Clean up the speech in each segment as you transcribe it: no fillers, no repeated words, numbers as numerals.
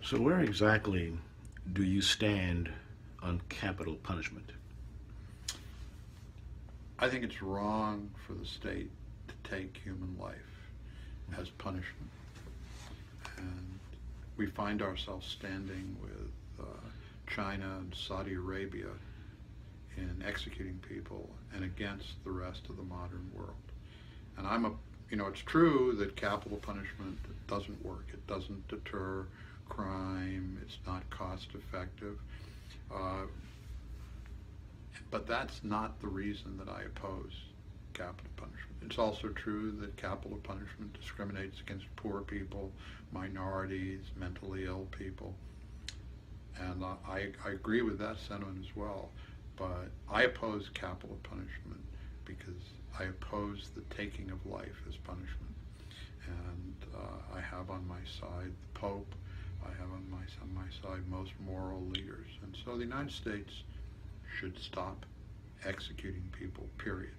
So where exactly do you stand on capital punishment? I think it's wrong for the state to take human life as punishment. And we find ourselves standing with China and Saudi Arabia in executing people and against the rest of the modern world. And it's true that capital punishment doesn't work. It doesn't deter crime. It's not cost effective. But that's not the reason that I oppose capital punishment. It's also true that capital punishment discriminates against poor people, minorities, mentally ill people. And I agree with that sentiment as well. But I oppose capital punishment because I oppose the taking of life as punishment. And I have on my side the Pope. I have on my side most moral leaders. And so the United States should stop executing people, period.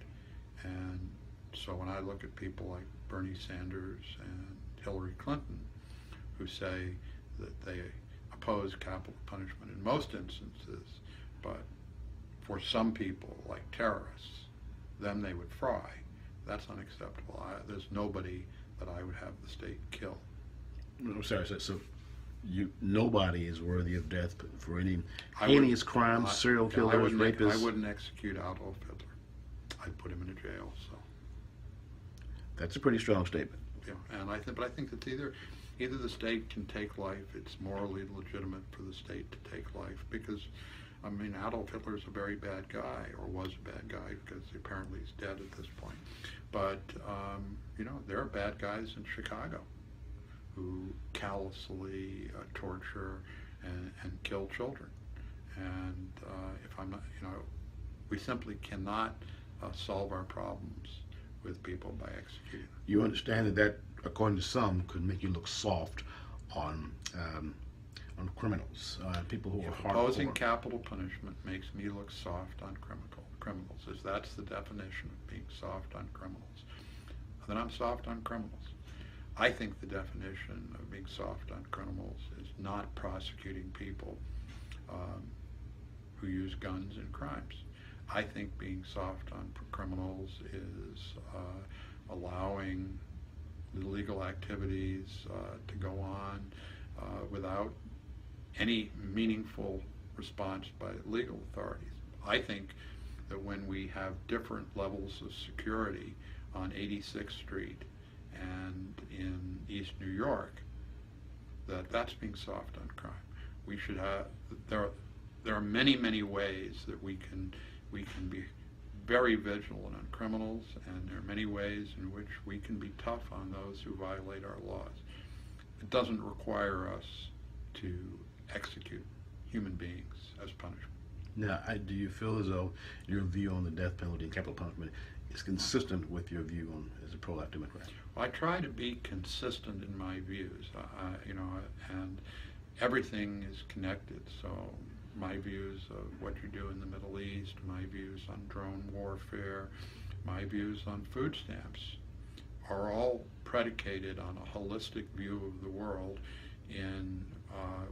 And so when I look at people like Bernie Sanders and Hillary Clinton, who say that they oppose capital punishment in most instances, but for some people, like terrorists, them they would fry, that's unacceptable. There's nobody that I would have the state kill. I'm sorry, so nobody is worthy of death for any heinous crimes, serial killers, rapists? I wouldn't execute Adolf Hitler. I'd put him in a jail. So that's a pretty strong statement. Yeah, and I think that either the state can take life. It's morally legitimate for the state to take life because, Adolf Hitler is a very bad guy, or was a bad guy because apparently he's dead at this point. But there are bad guys in Chicago who callously torture and kill children. And if I'm not, we simply cannot solve our problems with people by executing them. You understand that, according to some, could make you look soft on criminals, people who are hardcore. Opposing capital punishment makes me look soft on criminals. As that's the definition of being soft on criminals. Then I'm soft on criminals. I think the definition of being soft on criminals is not prosecuting people who use guns in crimes. I think being soft on criminals is allowing illegal activities to go on without any meaningful response by legal authorities. I think that when we have different levels of security on 86th Street and in East New York, that's being soft on crime. We should have, there are many ways that we can be very vigilant on criminals, and there are many ways in which we can be tough on those who violate our laws. It doesn't require us to execute human beings as punishment. Now, do you feel as though your view on the death penalty and capital punishment is consistent with your view on as a pro-life Democrat? Well, I try to be consistent in my views, and everything is connected. So my views of what you do in the Middle East, my views on drone warfare, my views on food stamps are all predicated on a holistic view of the world in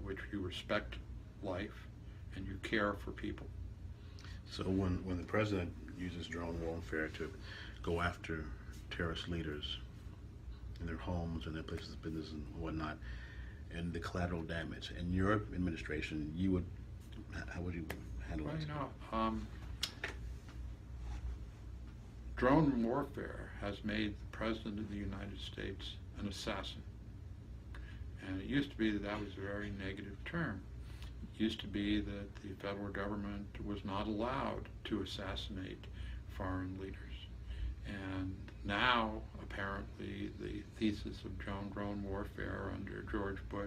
which you respect life and you care for people. So when the president uses drone warfare to go after terrorist leaders in their homes and their places of business and whatnot, and the collateral damage, in your administration, how would you handle that? Drone warfare has made the President of the United States an assassin. And it used to be that was a very negative term. It used to be that the federal government was not allowed to assassinate foreign leaders. And now, apparently, the thesis of drone warfare under George Bush